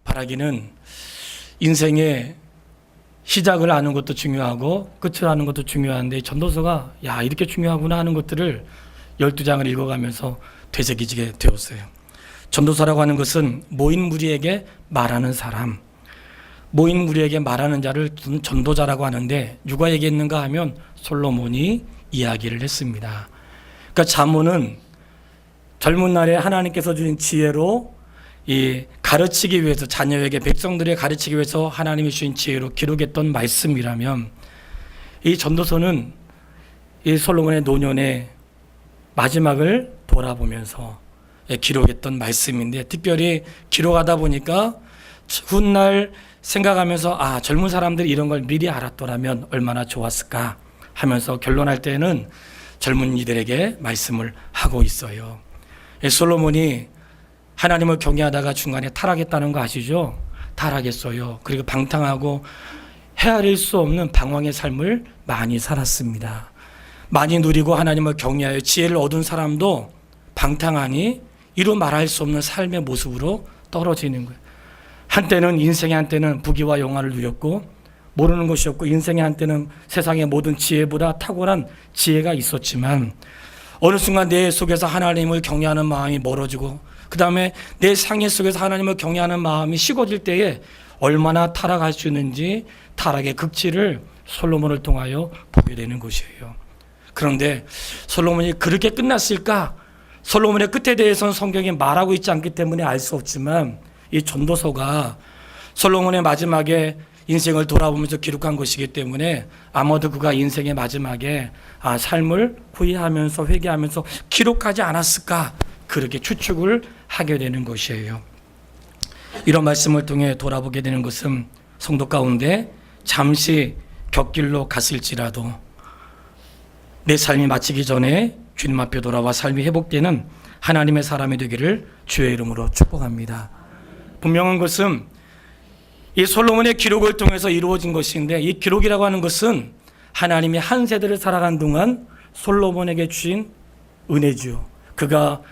바라기는 인생의 시작을 아는 것도 중요하고 끝을 아는 것도 중요한데 전도서가 야 이렇게 중요하구나 하는 것들을 12장을 읽어가면서 되새기게 되었어요. 전도서라고 하는 것은 모인 무리에게 말하는 사람, 모인 무리에게 말하는 자를 전도자라고 하는데 누가 얘기했는가 하면 솔로몬이 이야기를 했습니다. 그러니까 잠언은 젊은 날에 하나님께서 주신 지혜로 이 가르치기 위해서 자녀에게 백성들에 가르치기 위해서 하나님이 주신 지혜로 기록했던 말씀이라면 이 전도서는 이 솔로몬의 노년의 마지막을 돌아보면서 기록했던 말씀인데 특별히 기록하다 보니까 훗날 생각하면서 젊은 사람들이 이런 걸 미리 알았더라면 얼마나 좋았을까 하면서 결론할 때는 젊은이들에게 말씀을 하고 있어요. 솔로몬이 하나님을 경외하다가 중간에 타락했다는 거 아시죠? 타락했어요. 그리고 방탕하고 헤아릴 수 없는 방황의 삶을 많이 살았습니다. 많이 누리고 하나님을 경외하여 지혜를 얻은 사람도 방탕하니 이루 말할 수 없는 삶의 모습으로 떨어지는 거예요. 한때는 인생의 한때는 부귀와 영화를 누렸고 모르는 것이 없고 인생의 한때는 세상의 모든 지혜보다 탁월한 지혜가 있었지만 어느 순간 내 속에서 하나님을 경외하는 마음이 멀어지고 그 다음에 내 상해 속에서 하나님을 경외하는 마음이 식어질 때에 얼마나 타락할 수 있는지 타락의 극치를 솔로몬을 통하여 보게 되는 것이에요. 그런데 솔로몬이 그렇게 끝났을까? 솔로몬의 끝에 대해서는 성경이 말하고 있지 않기 때문에 알 수 없지만 이 전도서가 솔로몬의 마지막에 인생을 돌아보면서 기록한 것이기 때문에 아마도 그가 인생의 마지막에 삶을 후회하면서 회개하면서 기록하지 않았을까 그렇게 추측을 하게 되는 것이에요. 이런 말씀을 통해 돌아보게 되는 것은 성도 가운데 잠시 곁길로 갔을지라도 내 삶이 마치기 전에 주님 앞에 돌아와 삶이 회복되는 하나님의 사람이 되기를 주의 이름으로 축복합니다. 분명한 것은 이 솔로몬의 기록을 통해서 이루어진 것인데 이 기록이라고 하는 것은 하나님이 한 세대를 살아간 동안 솔로몬에게 주신 은혜죠. 그가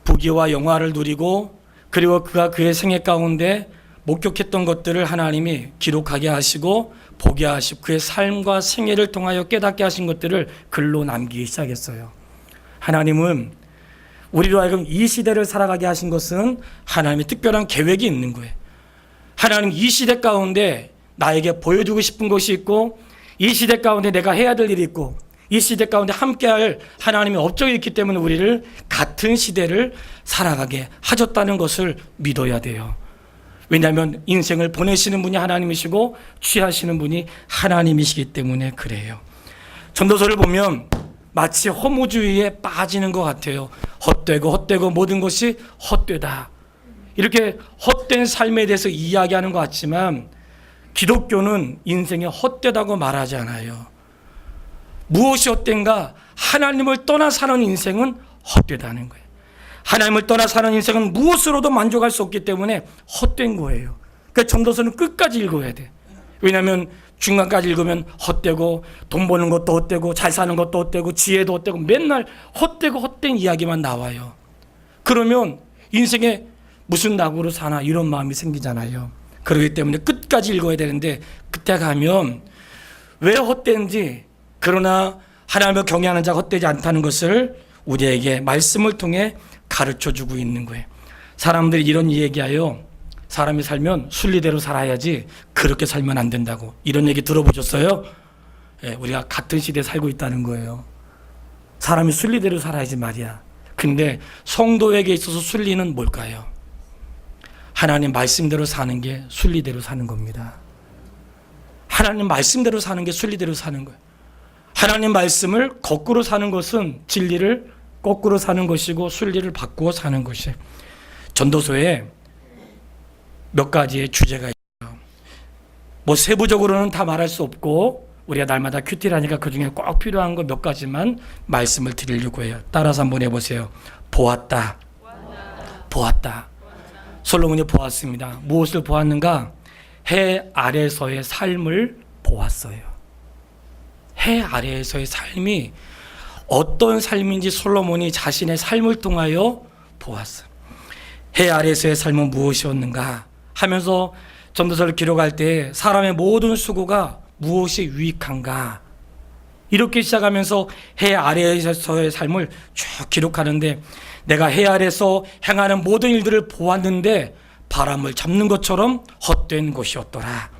부귀와 영화를 누리고 그리고 그가 그의 생애 가운데 목격했던 것들을 하나님이 기록하게 하시고 보게 하시고 그의 삶과 생애를 통하여 깨닫게 하신 것들을 글로 남기기 시작했어요. 하나님은 우리로 하여금 이 시대를 살아가게 하신 것은 하나님의 특별한 계획이 있는 거예요. 하나님 이 시대 가운데 나에게 보여주고 싶은 것이 있고 이 시대 가운데 내가 해야 될 일이 있고 이 시대 가운데 함께할 하나님의 업적이 있기 때문에 우리를 같은 시대를 살아가게 하셨다는 것을 믿어야 돼요. 왜냐하면 인생을 보내시는 분이 하나님이시고 취하시는 분이 하나님이시기 때문에 그래요. 전도서를 보면 마치 허무주의에 빠지는 것 같아요. 헛되고 모든 것이 헛되다. 이렇게 헛된 삶에 대해서 이야기하는 것 같지만 기독교는 인생이 헛되다고 말하지 않아요. 무엇이 헛된가? 하나님을 떠나 사는 인생은 헛되다는 거예요. 하나님을 떠나 사는 인생은 무엇으로도 만족할 수 없기 때문에 헛된 거예요. 그러니까 전도서는 끝까지 읽어야 돼. 왜냐하면 중간까지 읽으면 헛되고 돈 버는 것도 헛되고 잘 사는 것도 헛되고 지혜도 헛되고 맨날 헛되고 헛된 이야기만 나와요. 그러면 인생에 무슨 낙으로 사나 이런 마음이 생기잖아요. 그렇기 때문에 끝까지 읽어야 되는데 그때 가면 왜 헛된지 그러나 하나님을 경외하는 자가 헛되지 않다는 것을 우리에게 말씀을 통해 가르쳐주고 있는 거예요. 사람들이 이런 얘기하여 사람이 살면 순리대로 살아야지 그렇게 살면 안 된다고 이런 얘기 들어보셨어요? 우리가 같은 시대에 살고 있다는 거예요. 사람이 순리대로 살아야지 말이야. 근데 성도에게 있어서 순리는 뭘까요? 하나님 말씀대로 사는 게 순리대로 사는 겁니다. 하나님 말씀대로 사는 게 순리대로 사는 거예요. 하나님 말씀을 거꾸로 사는 것은 진리를 거꾸로 사는 것이고 순리를 바꾸어 사는 것이에요. 전도서에 몇 가지의 주제가 있어요. 뭐 세부적으로는 다 말할 수 없고 우리가 날마다 큐티라니까 그중에 꼭 필요한 거 몇 가지만 말씀을 드리려고 해요. 따라서 한번 해보세요. 보았다. 보았다. 솔로몬이 보았습니다. 무엇을 보았는가? 해 아래서의 삶을 보았어요. 해 아래에서의 삶이 어떤 삶인지 솔로몬이 자신의 삶을 통하여 보았어요. 해 아래에서의 삶은 무엇이었는가? 하면서 전도서를 기록할 때 사람의 모든 수고가 무엇이 유익한가 이렇게 시작하면서 해 아래에서의 삶을 쭉 기록하는데 내가 해 아래에서 행하는 모든 일들을 보았는데 바람을 잡는 것처럼 헛된 것이었더라.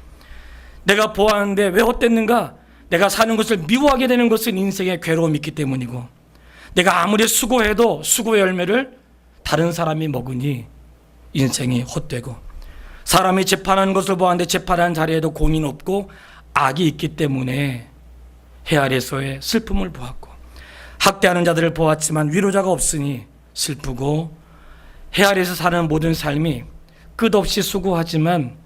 내가 보았는데 왜 헛됐는가? 내가 사는 것을 미워하게 되는 것은 인생의 괴로움이 있기 때문이고 내가 아무리 수고해도 수고의 열매를 다른 사람이 먹으니 인생이 헛되고 사람이 재판하는 것을 보았는데 재판하는 자리에도 공인 없고 악이 있기 때문에 해 아래에서의 슬픔을 보았고 학대하는 자들을 보았지만 위로자가 없으니 슬프고 해 아래에서 사는 모든 삶이 끝없이 수고하지만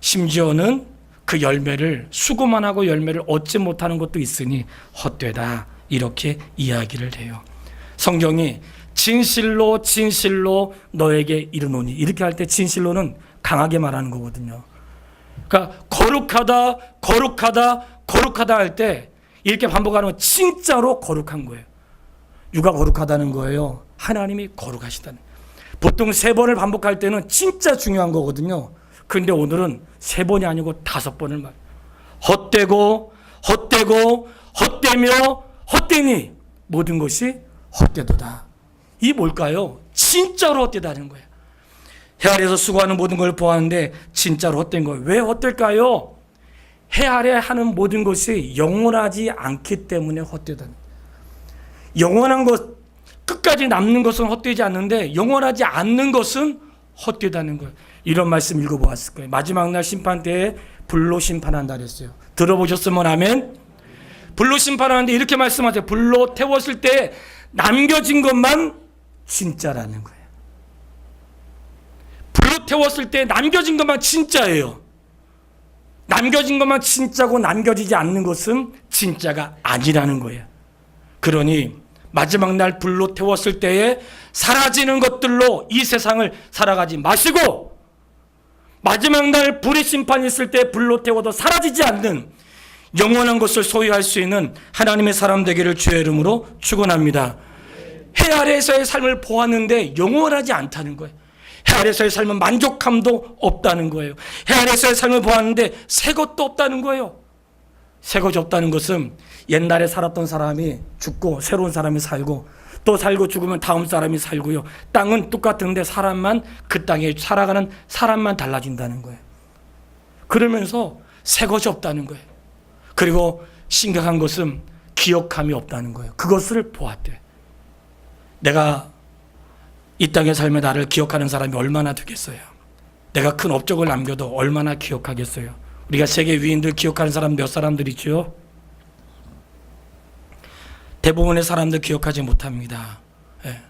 심지어는 그 열매를 수고만 하고 열매를 얻지 못하는 것도 있으니 헛되다 이렇게 이야기를 해요. 성경이 진실로 진실로 너에게 이르노니 이렇게 할 때 진실로는 강하게 말하는 거거든요. 그러니까 거룩하다 거룩하다 거룩하다 할 때 이렇게 반복하는 건 진짜로 거룩한 거예요. 누가 거룩하다는 거예요? 하나님이 거룩하시다는 거예요. 보통 3번을 반복할 때는 진짜 중요한 거거든요. 그런데 오늘은 3번이 아니고 5번을 말해요. 헛되고 헛되고 헛되며 헛되니 모든 것이 헛되도다. 이 뭘까요? 진짜로 헛되다는 거예요. 해 아래에서 수고하는 모든 걸 보았는데 진짜로 헛된 거예요. 왜 헛될까요? 해 아래 하는 모든 것이 영원하지 않기 때문에 헛되다는 거예요. 영원한 것, 끝까지 남는 것은 헛되지 않는데 영원하지 않는 것은 헛되다는 거예요. 이런 말씀 읽어보았을 거예요. 마지막 날 심판 때에 불로 심판한다 그랬어요. 들어보셨으면 아멘. 불로 심판하는데 이렇게 말씀하세요. 불로 태웠을 때 남겨진 것만 진짜라는 거예요. 불로 태웠을 때 남겨진 것만 진짜예요. 남겨진 것만 진짜고 남겨지지 않는 것은 진짜가 아니라는 거예요. 그러니 마지막 날 불로 태웠을 때에 사라지는 것들로 이 세상을 살아가지 마시고 마지막 날 불의 심판이 있을 때 불로 태워도 사라지지 않는 영원한 것을 소유할 수 있는 하나님의 사람 되기를 주의 이름으로 축원합니다. 해 아래에서의 삶을 보았는데 영원하지 않다는 거예요. 해 아래에서의 삶은 만족함도 없다는 거예요. 해 아래에서의 삶을 보았는데 새 것도 없다는 거예요. 새 것이 없다는 것은 옛날에 살았던 사람이 죽고 새로운 사람이 살고 또 살고 죽으면 다음 사람이 살고요. 땅은 똑같은데 사람만 그 땅에 살아가는 사람만 달라진다는 거예요. 그러면서 새 것이 없다는 거예요. 그리고 심각한 것은 기억함이 없다는 거예요. 그것을 보았대. 내가 이 땅의 삶에 나를 기억하는 사람이 얼마나 되겠어요? 내가 큰 업적을 남겨도 얼마나 기억하겠어요? 우리가 세계 위인들 기억하는 사람 몇 사람들 있죠? 대부분의 사람들 기억하지 못합니다. 예.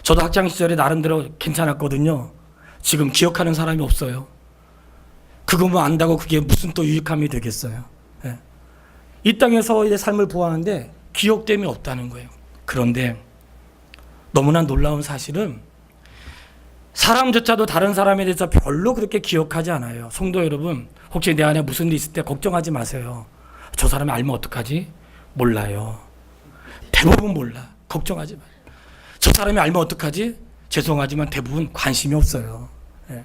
저도 학창시절에 나름대로 괜찮았거든요. 지금 기억하는 사람이 없어요. 그것만 안다고 그게 무슨 또 유익함이 되겠어요? 예. 이 땅에서의 삶을 보았는데 기억됨이 없다는 거예요. 그런데 너무나 놀라운 사실은 사람조차도 다른 사람에 대해서 별로 그렇게 기억하지 않아요. 성도 여러분, 혹시 내 안에 무슨 일 있을 때 걱정하지 마세요. 저 사람이 알면 어떡하지? 몰라요. 대부분 몰라. 걱정하지 마요. 저 사람이 알면 어떡하지? 죄송하지만 대부분 관심이 없어요. 예.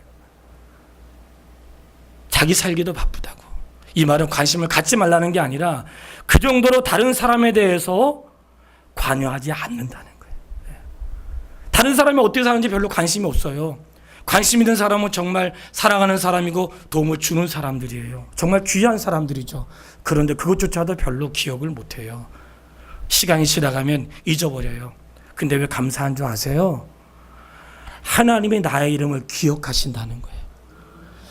자기 살기도 바쁘다고. 이 말은 관심을 갖지 말라는 게 아니라 그 정도로 다른 사람에 대해서 관여하지 않는다는 거예요. 예. 다른 사람이 어떻게 사는지 별로 관심이 없어요. 관심 있는 사람은 정말 사랑하는 사람이고 도움을 주는 사람들이에요. 정말 귀한 사람들이죠. 그런데 그것조차도 별로 기억을 못해요. 시간이 지나가면 잊어버려요. 근데 왜 감사한 줄 아세요? 하나님이 나의 이름을 기억하신다는 거예요.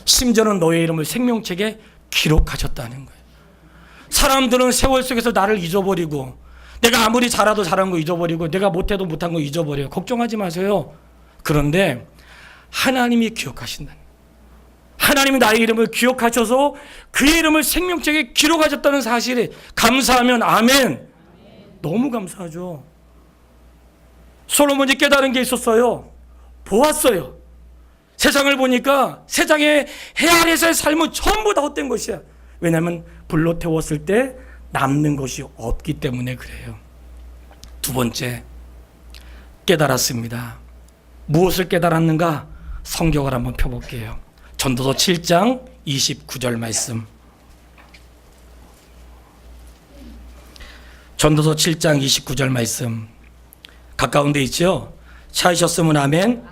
심지어는 너의 이름을 생명책에 기록하셨다는 거예요. 사람들은 세월 속에서 나를 잊어버리고 내가 아무리 잘해도 잘한 거 잊어버리고 내가 못해도 못한 거 잊어버려요. 걱정하지 마세요. 그런데 하나님이 기억하신다는 거예요. 하나님이 나의 이름을 기억하셔서 그의 이름을 생명책에 기록하셨다는 사실에 감사하면 아멘. 너무 감사하죠. 솔로몬이 깨달은 게 있었어요. 보았어요. 세상을 보니까 세상의 해 아래에서의 삶은 전부 다 헛된 것이야. 왜냐하면 불로 태웠을 때 남는 것이 없기 때문에 그래요. 두 번째, 깨달았습니다. 무엇을 깨달았는가? 성경을 한번 펴볼게요. 전도서 7장 29절 말씀. 전도서 7장 29절 말씀. 가까운 데 있죠? 찾으셨으면 아멘.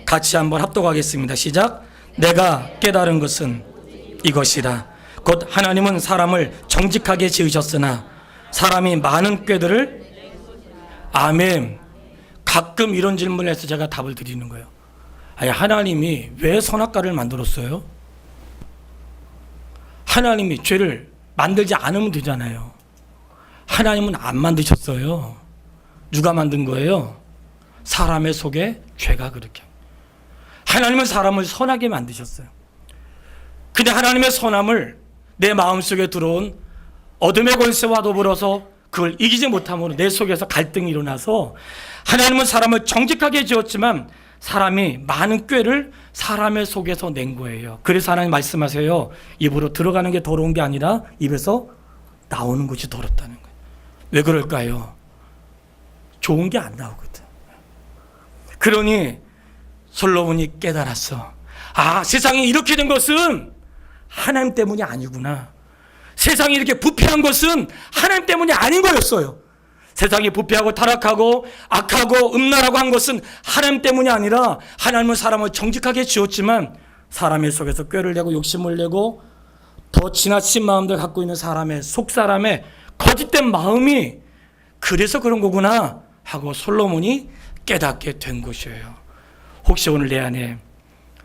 같이 한번 합독하겠습니다. 시작. 내가 깨달은 것은 이것이다. 곧 하나님은 사람을 정직하게 지으셨으나 사람이 많은 꾀들을. 아멘. 가끔 이런 질문을 해서 제가 답을 드리는 거예요. 아니, 하나님이 왜 선악과를 만들었어요? 하나님이 죄를 만들지 않으면 되잖아요. 하나님은 안 만드셨어요. 누가 만든 거예요? 사람의 속에 죄가 그렇게. 하나님은 사람을 선하게 만드셨어요. 근데 하나님의 선함을 내 마음속에 들어온 어둠의 권세와 더불어서 그걸 이기지 못함으로 내 속에서 갈등이 일어나서 하나님은 사람을 정직하게 지었지만 사람이 많은 꾀를 사람의 속에서 낸 거예요. 그래서 하나님 말씀하세요. 입으로 들어가는 게 더러운 게 아니라 입에서 나오는 것이 더럽다는 거예요. 왜 그럴까요? 좋은 게 안 나오거든. 그러니 솔로몬이 깨달았어. 아, 세상이 이렇게 된 것은 하나님 때문이 아니구나. 세상이 이렇게 부패한 것은 하나님 때문이 아닌 거였어요. 세상이 부패하고 타락하고 악하고 음란하고 한 것은 하나님 때문이 아니라 하나님은 사람을 정직하게 지었지만 사람의 속에서 꾀를 내고 욕심을 내고 더 지나친 마음들 갖고 있는 사람의 속사람의 거짓된 마음이 그래서 그런 거구나 하고 솔로몬이 깨닫게 된 것이에요. 혹시 오늘 내 안에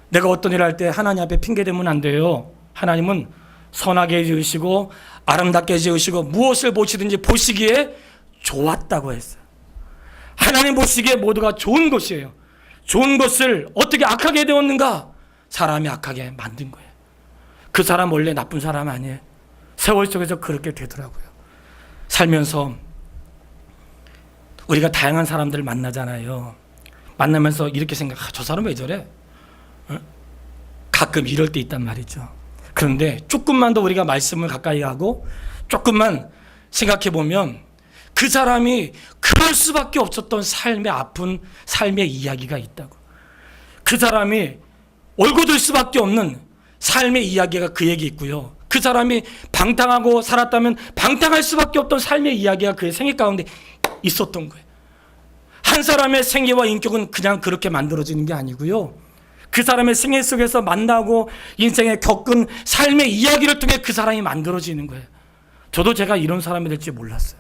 내가 어떤 일을 할 때 하나님 앞에 핑계대면 안 돼요. 하나님은 선하게 지으시고 아름답게 지으시고 무엇을 보시든지 보시기에 좋았다고 했어요. 하나님 보시기에 모두가 좋은 것이에요. 좋은 것을 어떻게 악하게 되었는가? 사람이 악하게 만든 거예요. 그 사람 원래 나쁜 사람 아니에요. 세월 속에서 그렇게 되더라고요. 살면서 우리가 다양한 사람들을 만나잖아요. 만나면서 이렇게 생각, 저 사람 왜 저래? 가끔 이럴 때 있단 말이죠. 그런데 조금만 더 우리가 말씀을 가까이 하고 조금만 생각해 보면 그 사람이 그럴 수밖에 없었던 삶의 아픈 삶의 이야기가 있다고. 그 사람이 올곧을 수밖에 없는 삶의 이야기가 그에게 있고요. 그 사람이 방탕하고 살았다면 방탕할 수밖에 없던 삶의 이야기가 그의 생애 가운데 있었던 거예요. 한 사람의 생애와 인격은 그냥 그렇게 만들어지는 게 아니고요. 그 사람의 생애 속에서 만나고 인생에 겪은 삶의 이야기를 통해 그 사람이 만들어지는 거예요. 저도 제가 이런 사람이 될지 몰랐어요.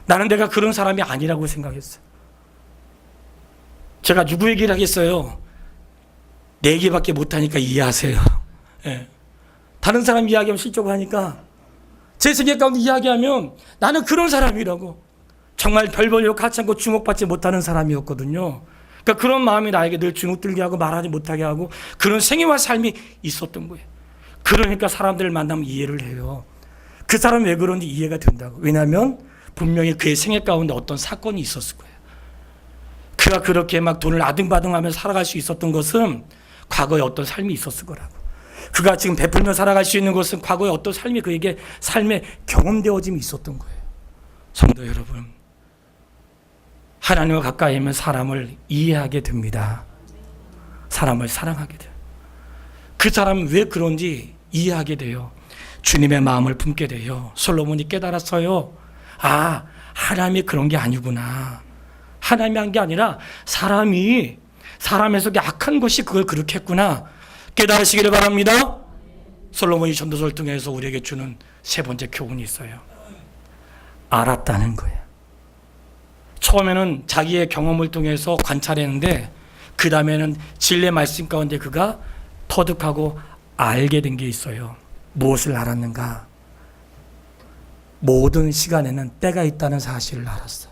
나는 내가 그런 사람이 아니라고 생각했어요. 제가 누구 얘기를 하겠어요? 내 얘기밖에 못하니까 이해하세요. 네. 다른 사람 이야기하면 실족을 하니까 제 세계 가운데 이야기하면 나는 그런 사람이라고. 정말 별볼일 같이 않고 주목받지 못하는 사람이었거든요. 그러니까 그런 마음이 나에게 늘 주눅들게 하고 말하지 못하게 하고 그런 생애와 삶이 있었던 거예요. 그러니까 사람들을 만나면 이해를 해요. 그 사람이 왜 그런지 이해가 된다고. 왜냐하면 분명히 그의 생애 가운데 어떤 사건이 있었을 거예요. 그가 그렇게 막 돈을 아등바등하면서 살아갈 수 있었던 것은 과거에 어떤 삶이 있었을 거라고. 그가 지금 베풀며 살아갈 수 있는 것은 과거에 어떤 삶이 그에게 삶의 경험되어짐이 있었던 거예요. 성도 여러분, 하나님과 가까이 하면 사람을 이해하게 됩니다. 사람을 사랑하게 돼요. 그 사람은 왜 그런지 이해하게 돼요. 주님의 마음을 품게 돼요. 솔로몬이 깨달았어요. 아, 하나님이 그런 게 아니구나. 하나님이 한 게 아니라 사람의 속에 악한 것이 그걸 그렇게 했구나. 깨달으시기를 바랍니다. 솔로몬이 전도서를 통해서 우리에게 주는 세 번째 교훈이 있어요. 알았다는 거예요. 처음에는 자기의 경험을 통해서 관찰했는데 그 다음에는 진리의 말씀 가운데 그가 터득하고 알게 된 게 있어요. 무엇을 알았는가? 모든 시간에는 때가 있다는 사실을 알았어.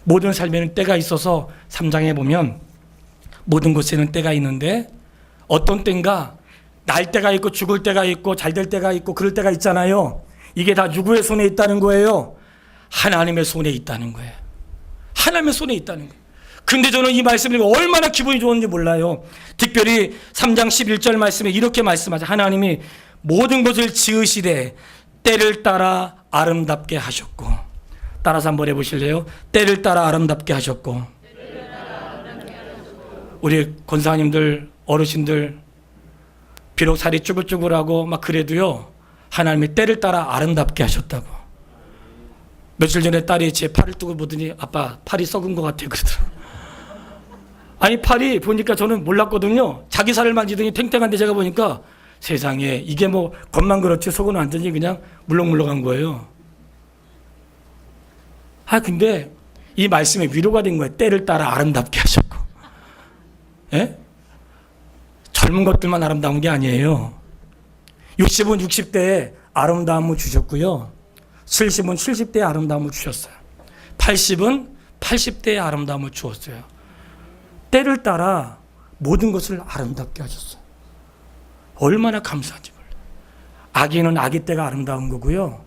모든 삶에는 때가 있어서 3장에 보면 모든 것에는 때가 있는데 어떤 때인가? 날 때가 있고 죽을 때가 있고 잘 될 때가 있고 그럴 때가 있잖아요. 이게 다 누구의 손에 있다는 거예요? 하나님의 손에 있다는 거예요. 하나님의 손에 있다는 거예요. 근데 저는 이 말씀을 얼마나 기분이 좋은지 몰라요. 특별히 3장 11절 말씀에 이렇게 말씀하죠. 하나님이 모든 것을 지으시되 때를 따라 아름답게 하셨고. 따라서 한번 해보실래요? 때를 따라 아름답게 하셨고. 우리 권사님들 어르신들 비록 살이 쭈글쭈글하고 막 그래도요, 하나님의 때를 따라 아름답게 하셨다고. 며칠 전에 딸이 제 팔을 뜨고 보더니 아빠 팔이 썩은 것 같아요 그러더라고요. 아니 팔이 보니까 저는 몰랐거든요. 자기 살을 만지더니 탱탱한데 제가 보니까 세상에 이게 뭐 겉만 그렇지 속은 완전히 그냥 물렁물렁한 거예요. 근데 이 말씀에 위로가 된 거예요. 때를 따라 아름답게 하셨고. 예? 젊은 것들만 아름다운 게 아니에요. 60은 60대에 아름다움을 주셨고요. 70은 70대에 아름다움을 주셨어요. 80은 80대에 아름다움을 주었어요. 때를 따라 모든 것을 아름답게 하셨어요. 얼마나 감사한지 몰라요. 아기는 아기 때가 아름다운 거고요.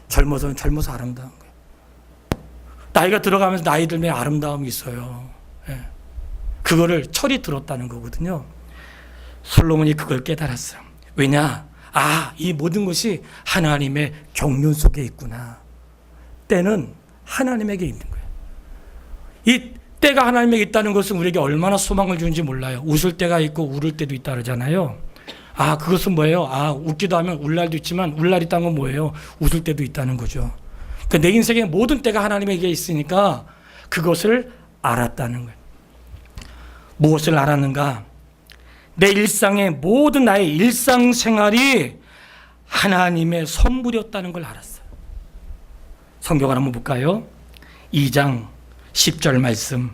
젊어서는 젊어서 아름다운 거예요. 나이가 들어가면서 나이 들면 아름다움이 있어요. 예. 그거를 철이 들었다는 거거든요. 솔로몬이 그걸 깨달았어요. 왜냐? 이 모든 것이 하나님의 경륜 속에 있구나. 때는 하나님에게 있는 거예요. 이 때가 하나님에게 있다는 것은 우리에게 얼마나 소망을 주는지 몰라요. 웃을 때가 있고 울을 때도 있다 그러잖아요. 그것은 뭐예요? 웃기도 하면 울 날도 있지만 울 날 있다는 건 뭐예요? 웃을 때도 있다는 거죠. 내 인생의 모든 때가 하나님에게 있으니까 그것을 알았다는 거예요. 무엇을 알았는가? 내 일상의 모든 나의 일상생활이 하나님의 선물이었다는 걸 알았어요. 성경을 한번 볼까요? 2장 10절 말씀.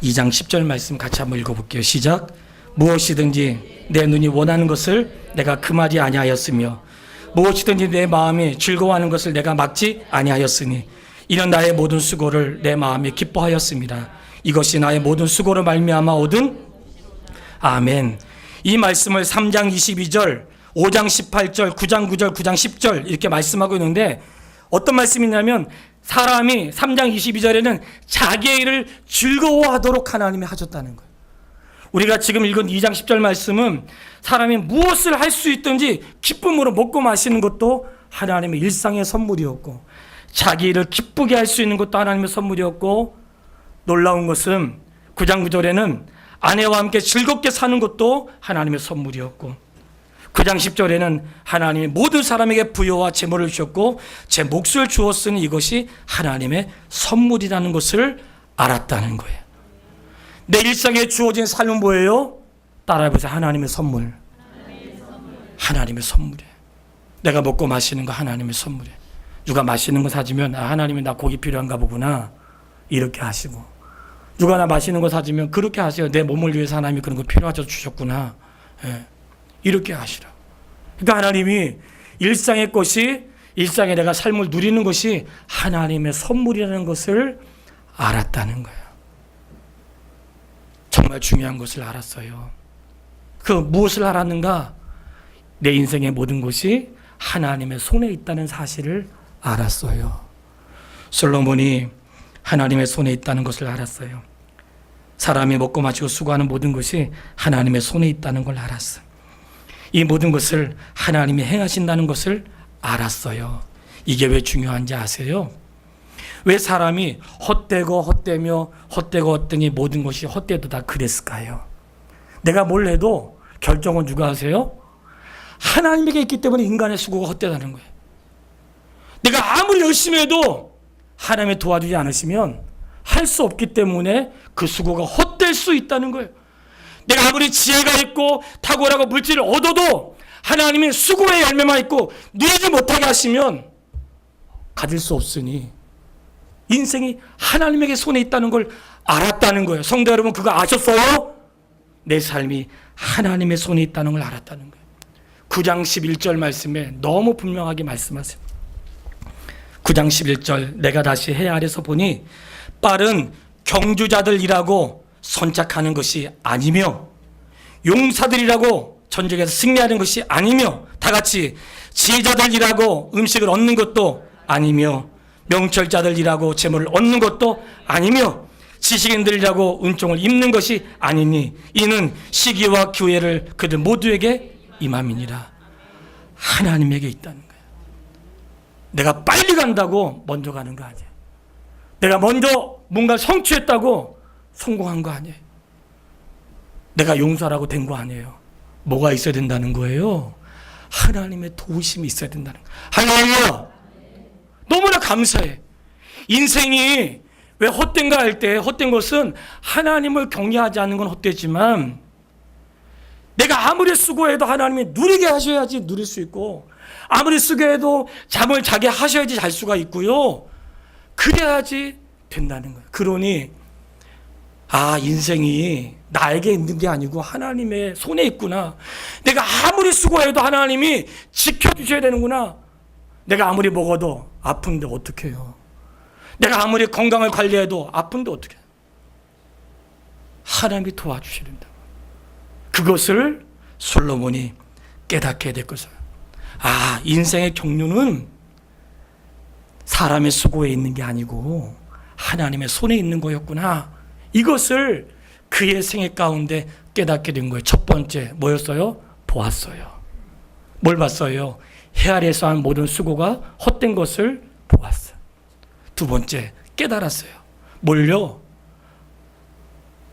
2장 10절 말씀 같이 한번 읽어볼게요. 시작. 무엇이든지 내 눈이 원하는 것을 내가 금하지 아니하였으며 무엇이든지 내 마음이 즐거워하는 것을 내가 막지 아니하였으니 이는 나의 모든 수고를 내 마음이 기뻐하였습니다. 이것이 나의 모든 수고로 말미암아 얻은 아멘. 이 말씀을 3장 22절, 5장 18절, 9장 9절, 9장 10절 이렇게 말씀하고 있는데 어떤 말씀이냐면 사람이 3장 22절에는 자기의 일을 즐거워하도록 하나님이 하셨다는 거예요. 우리가 지금 읽은 2장 10절 말씀은 사람이 무엇을 할 수 있든지 기쁨으로 먹고 마시는 것도 하나님의 일상의 선물이었고 자기 일을 기쁘게 할 수 있는 것도 하나님의 선물이었고 놀라운 것은 9장 9절에는 아내와 함께 즐겁게 사는 것도 하나님의 선물이었고 9장 10절에는 하나님이 모든 사람에게 부여와 재물을 주셨고 제 몫을 주었으니 이것이 하나님의 선물이라는 것을 알았다는 거예요. 내 일상에 주어진 삶은 뭐예요? 따라해보세요. 하나님의 선물. 하나님의 선물이에요. 내가 먹고 마시는 거 하나님의 선물이에요. 누가 맛있는 거 사주면 하나님이 나 고기 필요한가 보구나 이렇게 하시고 누가 나 맛있는 거 사주면 그렇게 하세요. 내 몸을 위해서 하나님이 그런 거 필요하셔서 주셨구나. 이렇게 하시라. 그러니까 하나님이 일상의 것이 일상에 내가 삶을 누리는 것이 하나님의 선물이라는 것을 알았다는 거예요. 정말 중요한 것을 알았어요. 그 무엇을 알았는가? 내 인생의 모든 것이 하나님의 손에 있다는 사실을 알았어요. 솔로몬이 하나님의 손에 있다는 것을 알았어요. 사람이 먹고 마시고 수고하는 모든 것이 하나님의 손에 있다는 걸 알았어요. 이 모든 것을 하나님이 행하신다는 것을 알았어요. 이게 왜 중요한지 아세요? 왜 사람이 헛되고 헛되며 헛되고 헛되니 모든 것이 헛되도 다 그랬을까요? 내가 뭘 해도 결정은 누가 하세요? 하나님에게 있기 때문에 인간의 수고가 헛되다는 거예요. 내가 아무리 열심히 해도 하나님이 도와주지 않으시면 할 수 없기 때문에 그 수고가 헛될 수 있다는 거예요. 내가 아무리 지혜가 있고 탁월하고 물질을 얻어도 하나님이 수고의 열매만 있고 누리지 못하게 하시면 가질 수 없으니 인생이 하나님에게 손에 있다는 걸 알았다는 거예요. 성도 여러분 그거 아셨어요? 내 삶이 하나님의 손에 있다는 걸 알았다는 거예요. 9장 11절 말씀에 너무 분명하게 말씀하세요. 9장 11절 내가 다시 해 아래서 보니 빠른 경주자들이라고 선착하는 것이 아니며 용사들이라고 전쟁에서 승리하는 것이 아니며 다같이 지혜자들이라고 음식을 얻는 것도 아니며 명철자들이라고 재물을 얻는 것도 아니며 지식인들이라고 은총을 입는 것이 아니니 이는 시기와 기회를 그들 모두에게 임함이니라. 하나님에게 있다는 거예요. 내가 빨리 간다고 먼저 가는 거 아니에요. 내가 먼저 뭔가 성취했다고 성공한 거 아니에요. 내가 용서하라고 된 거 아니에요. 뭐가 있어야 된다는 거예요? 하나님의 도우심이 있어야 된다는 거예요. 할렐루야! 너무나 감사해. 인생이 왜 헛된가 할 때, 헛된 것은 하나님을 경외하지 않는 건 헛되지만 내가 아무리 수고해도 하나님이 누리게 하셔야지 누릴 수 있고, 아무리 수고해도 잠을 자게 하셔야지 잘 수가 있고요. 그래야지 된다는 거예요. 그러니 인생이 나에게 있는 게 아니고 하나님의 손에 있구나. 내가 아무리 수고해도 하나님이 지켜주셔야 되는구나. 내가 아무리 먹어도 아픈데 어떻게 해요? 내가 아무리 건강을 관리해도 아픈데 어떻게 해요? 하나님이 도와주셔야 된다. 그것을 솔로몬이 깨닫게 될 것을. 인생의 경륜은 사람의 수고에 있는 게 아니고 하나님의 손에 있는 거였구나. 이것을 그의 생애 가운데 깨닫게 된 거예요. 첫 번째 뭐였어요? 보았어요. 뭘 봤어요? 해 아래에서 한 모든 수고가 헛된 것을 보았어요. 두 번째 깨달았어요. 뭘요?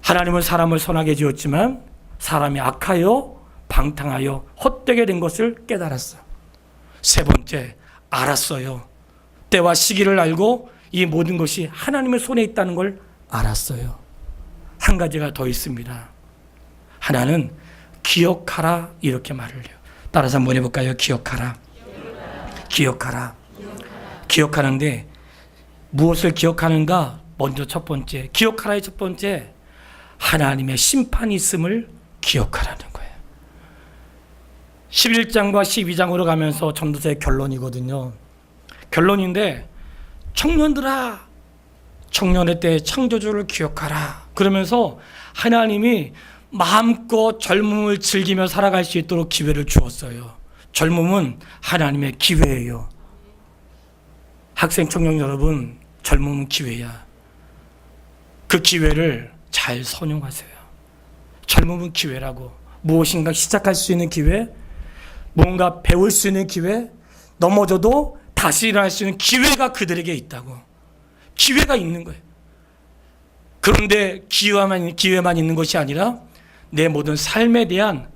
하나님은 사람을 선하게 지었지만 사람이 악하여 방탕하여 헛되게 된 것을 깨달았어요. 세 번째 알았어요. 때와 시기를 알고 이 모든 것이 하나님의 손에 있다는 걸 알았어요. 한 가지가 더 있습니다. 하나는 기억하라 이렇게 말을 해요. 따라서 한번 해볼까요? 기억하라. 기억하라. 기억하는데 무엇을 기억하는가? 먼저 첫 번째, 기억하라의 첫 번째, 하나님의 심판이 있음을 기억하라는 거예요. 11장과 12장으로 가면서 전도서의 결론이거든요. 결론인데, 청년들아, 청년의 때 창조주를 기억하라. 그러면서 하나님이 마음껏 젊음을 즐기며 살아갈 수 있도록 기회를 주었어요. 젊음은 하나님의 기회예요. 학생 청년 여러분, 젊음은 기회야. 그 기회를 잘 선용하세요. 젊음은 기회라고. 무엇인가 시작할 수 있는 기회, 뭔가 배울 수 있는 기회, 넘어져도 다시 일어날 수 있는 기회가 그들에게 있다고. 기회가 있는 거예요. 그런데 기회만 있는 것이 아니라 내 모든 삶에 대한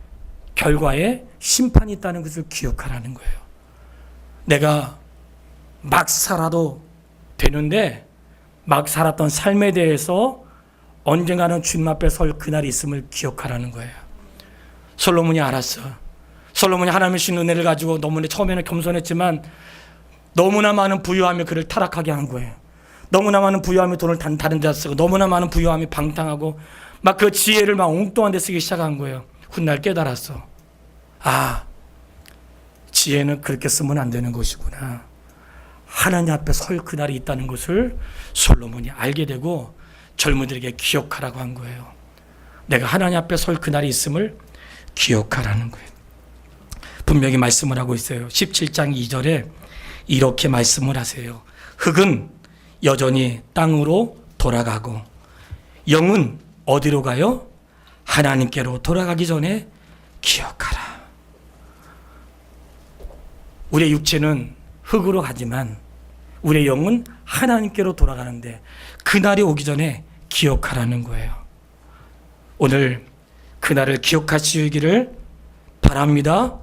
결과에 심판이 있다는 것을 기억하라는 거예요. 내가 막 살아도 되는데 막 살았던 삶에 대해서 언젠가는 주님 앞에 설 그날이 있음을 기억하라는 거예요. 솔로몬이 알았어. 솔로몬이 하나님의 주신 은혜를 가지고 너무나 처음에는 겸손했지만 너무나 많은 부유함이 그를 타락하게 한 거예요. 너무나 많은 부유함이 돈을 다른 데 쓰고 너무나 많은 부유함이 방탕하고 막 그 지혜를 막 엉뚱한 데 쓰기 시작한 거예요. 훗날 깨달았어. 지혜는 그렇게 쓰면 안 되는 것이구나. 하나님 앞에 설 그날이 있다는 것을 솔로몬이 알게 되고 젊은이들에게 기억하라고 한 거예요. 내가 하나님 앞에 설 그날이 있음을 기억하라는 거예요. 분명히 말씀을 하고 있어요. 17장 2절에 이렇게 말씀을 하세요. 흙은 여전히 땅으로 돌아가고 영은 어디로 가요? 하나님께로 돌아가기 전에 기억하라. 우리의 육체는 흙으로 가지만 우리의 영은 하나님께로 돌아가는데 그날이 오기 전에 기억하라는 거예요. 오늘 그날을 기억하시기를 바랍니다.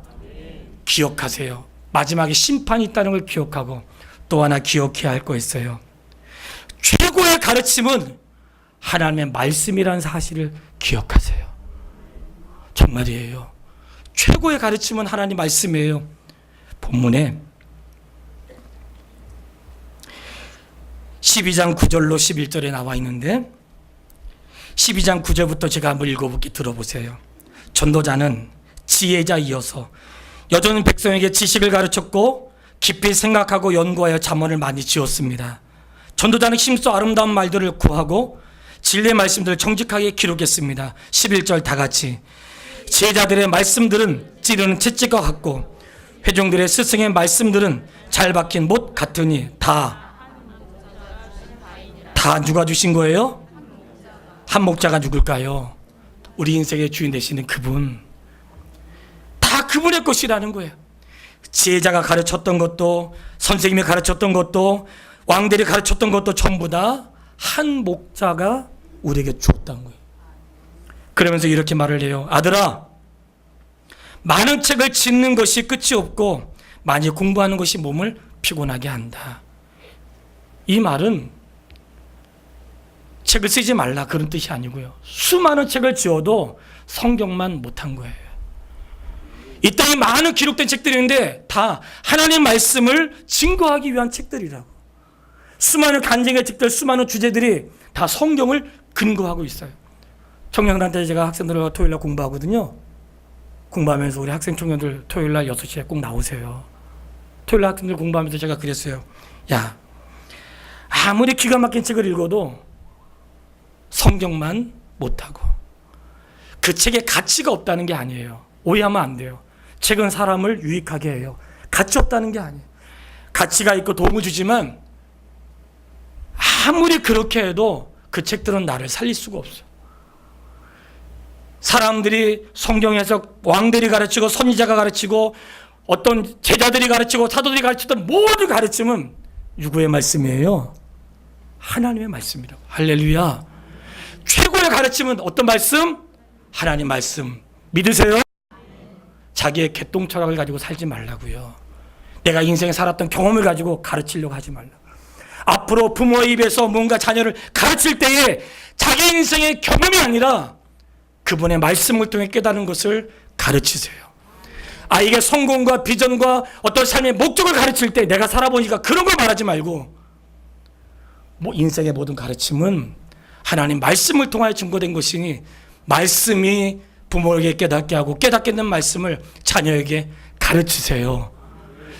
기억하세요. 마지막에 심판이 있다는 걸 기억하고 또 하나 기억해야 할 거 있어요. 최고의 가르침은 하나님의 말씀이라는 사실을 기억하세요. 정말이에요. 최고의 가르침은 하나님 말씀이에요. 본문에 12장 9절로 11절에 나와 있는데 12장 9절부터 제가 한번 읽어볼게. 들어보세요. 전도자는 지혜자 이어서 여전히 백성에게 지식을 가르쳤고 깊이 생각하고 연구하여 잠언을 많이 지었습니다. 전도자는 힘써 아름다운 말들을 구하고 진리의 말씀들을 정직하게 기록했습니다. 11절 다 같이. 지혜자들의 말씀들은 찌르는 채찍과 같고 회중들의 스승의 말씀들은 잘 박힌 못 같으니 다 누가 주신 거예요? 한 목자가 누굴까요? 우리 인생의 주인 되시는 그분. 다 그분의 것이라는 거예요. 지혜자가 가르쳤던 것도 선생님이 가르쳤던 것도 왕들이 가르쳤던 것도 전부 다 한 목자가 우리에게 주었다는 거예요. 그러면서 이렇게 말을 해요. 아들아, 많은 책을 짓는 것이 끝이 없고 많이 공부하는 것이 몸을 피곤하게 한다. 이 말은 책을 쓰지 말라 그런 뜻이 아니고요. 수많은 책을 지어도 성경만 못한 거예요. 이 땅에 많은 기록된 책들이 있는데 다 하나님 말씀을 증거하기 위한 책들이라고. 수많은 간증의 책들, 수많은 주제들이 다 성경을 근거하고 있어요. 청년들한테 제가 학생들과 토요일날 공부하거든요. 공부하면서 우리 학생 청년들 토요일날 6시에 꼭 나오세요. 토요일날 학생들 공부하면서 제가 그랬어요. 야, 아무리 기가 막힌 책을 읽어도 성경만 못하고 그 책에 가치가 없다는 게 아니에요. 오해하면 안 돼요. 책은 사람을 유익하게 해요. 가치 없다는 게 아니에요. 가치가 있고 도움을 주지만 아무리 그렇게 해도 그 책들은 나를 살릴 수가 없어요. 사람들이 성경에서 왕들이 가르치고 선지자가 가르치고 어떤 제자들이 가르치고 사도들이 가르치던 모든 가르침은 누구의 말씀이에요? 하나님의 말씀이라고. 할렐루야. 최고의 가르침은 어떤 말씀? 하나님 말씀. 믿으세요? 자기의 개똥 철학을 가지고 살지 말라고요. 내가 인생에 살았던 경험을 가지고 가르치려고 하지 말라. 앞으로 부모의 입에서 뭔가 자녀를 가르칠 때에 자기 인생의 경험이 아니라 그분의 말씀을 통해 깨닫는 것을 가르치세요. 아이에게 성공과 비전과 어떤 삶의 목적을 가르칠 때 내가 살아보니까 그런 걸 말하지 말고 인생의 모든 가르침은 하나님 말씀을 통하여 증거된 것이니 말씀이 부모에게 깨닫게 하고 깨닫게 된 말씀을 자녀에게 가르치세요.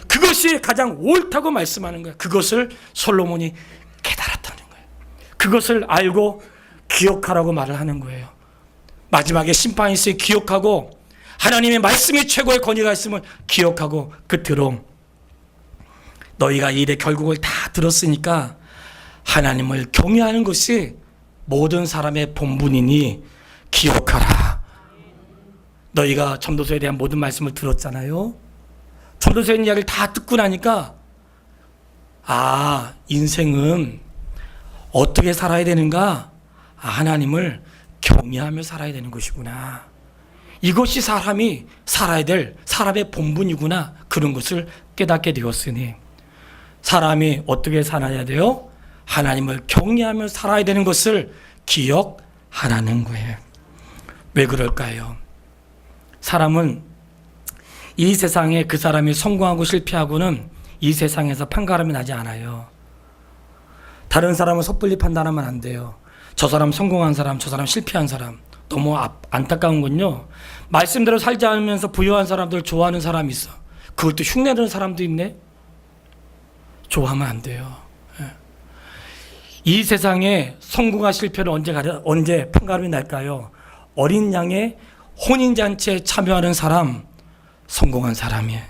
그것이 가장 옳다고 말씀하는 거예요. 그것을 솔로몬이 깨달았다는 거예요. 그것을 알고 기억하라고 말을 하는 거예요. 마지막에 심판이 있으니 기억하고 하나님의 말씀이 최고의 권위가 있음을 기억하고 끝으로 너희가 이 일의 결국을 다 들었으니까 하나님을 경외하는 것이 모든 사람의 본분이니 기억하라. 너희가 전도서에 대한 모든 말씀을 들었잖아요. 전도서에 있는 이야기를 다 듣고 나니까 인생은 어떻게 살아야 되는가? 하나님을 경외하며 살아야 되는 것이구나. 이것이 사람이 살아야 될 사람의 본분이구나. 그런 것을 깨닫게 되었으니 사람이 어떻게 살아야 돼요? 하나님을 경외하며 살아야 되는 것을 기억하라는 거예요. 왜 그럴까요? 사람은 이 세상에 그 사람이 성공하고 실패하고는 이 세상에서 판가름이 나지 않아요. 다른 사람을 섣불리 판단하면 안 돼요. 저 사람 성공한 사람, 저 사람 실패한 사람. 너무 안타까운 건요. 말씀대로 살지 않으면서 부유한 사람들 좋아하는 사람이 있어. 그걸 또 흉내내는 사람도 있네. 좋아하면 안 돼요. 이 세상에 성공과 실패를 언제 판가름이 날까요? 어린 양의 혼인잔치에 참여하는 사람, 성공한 사람이에요.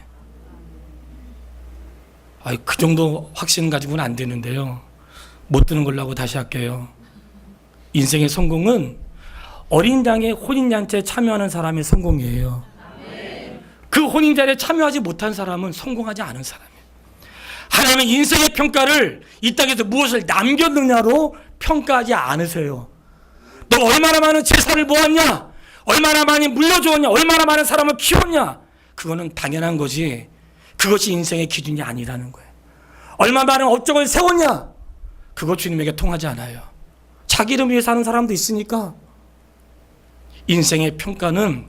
그 정도 확신 가지고는 안 되는데요. 못 드는 걸로 하고 다시 할게요. 인생의 성공은 어린 양의 혼인잔치에 참여하는 사람의 성공이에요. 그 혼인잔치에 참여하지 못한 사람은 성공하지 않은 사람이에요. 하나님은 인생의 평가를 이 땅에서 무엇을 남겼느냐로 평가하지 않으세요. 너 얼마나 많은 재산을 모았냐? 얼마나 많이 물려주었냐? 얼마나 많은 사람을 키웠냐? 그거는 당연한 거지. 그것이 인생의 기준이 아니라는 거예요. 얼마나 많은 업적을 세웠냐? 그거 주님에게 통하지 않아요. 자기 이름 위해 사는 사람도 있으니까. 인생의 평가는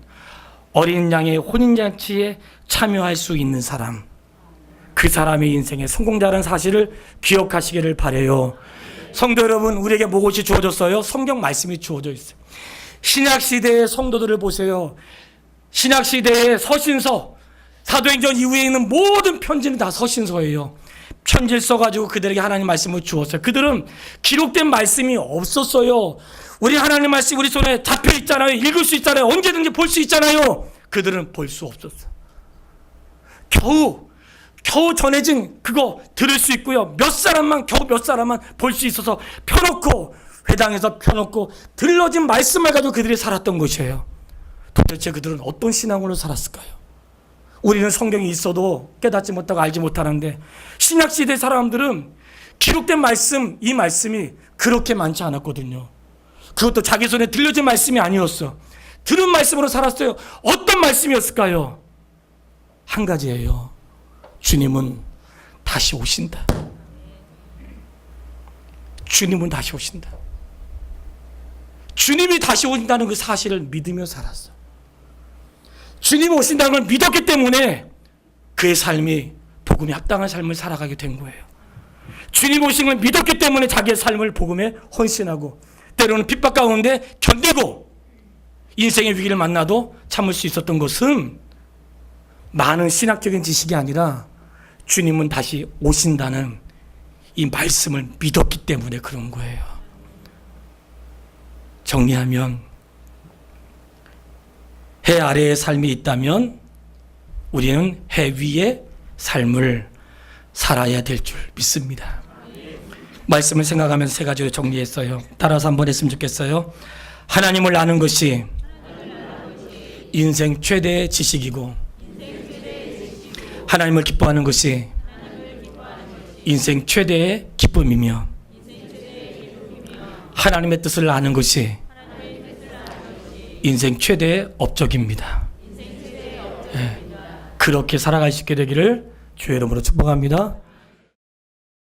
어린 양의 혼인잔치에 참여할 수 있는 사람, 그 사람의 인생의 성공자라는 사실을 기억하시기를 바라요. 성도 여러분, 우리에게 무엇이 주어졌어요? 성경 말씀이 주어져 있어요. 신약시대의 성도들을 보세요. 신약시대의 서신서, 사도행전 이후에 있는 모든 편지는 다 서신서예요. 편지를 써가지고 그들에게 하나님 말씀을 주었어요. 그들은 기록된 말씀이 없었어요. 우리 하나님 말씀 우리 손에 잡혀 있잖아요. 읽을 수 있잖아요. 언제든지 볼 수 있잖아요. 그들은 볼 수 없었어요. 겨우 전해진 그거 들을 수 있고요. 겨우 몇 사람만 볼 수 있어서 펴놓고 회당에서 펴놓고 들러진 말씀을 가지고 그들이 살았던 것이에요. 도대체 그들은 어떤 신앙으로 살았을까요? 우리는 성경이 있어도 깨닫지 못하고 알지 못하는데 신약시대 사람들은 기록된 말씀, 이 말씀이 그렇게 많지 않았거든요. 그것도 자기 손에 들려진 말씀이 아니었어. 들은 말씀으로 살았어요. 어떤 말씀이었을까요? 한 가지예요. 주님은 다시 오신다. 주님은 다시 오신다. 주님이 다시 오신다는 그 사실을 믿으며 살았어. 주님이 오신다는 걸 믿었기 때문에 그의 삶이 복음에 합당한 삶을 살아가게 된 거예요. 주님 오신 걸 믿었기 때문에 자기의 삶을 복음에 헌신하고 때로는 핍박 가운데 견디고 인생의 위기를 만나도 참을 수 있었던 것은 많은 신학적인 지식이 아니라 주님은 다시 오신다는 이 말씀을 믿었기 때문에 그런 거예요. 정리하면 해 아래의 삶이 있다면 우리는 해 위의 삶을 살아야 될 줄 믿습니다. 말씀을 생각하면서 세 가지로 정리했어요. 따라서 한번 했으면 좋겠어요. 하나님을 아는 것이 인생 최대의 지식이고 하나님을 기뻐하는 것이 인생 최대의 기쁨이며 하나님의 뜻을 아는 것이 인생 최대의 업적입니다. 그렇게 살아갈 수 있게 되기를 주의 이름으로 축복합니다.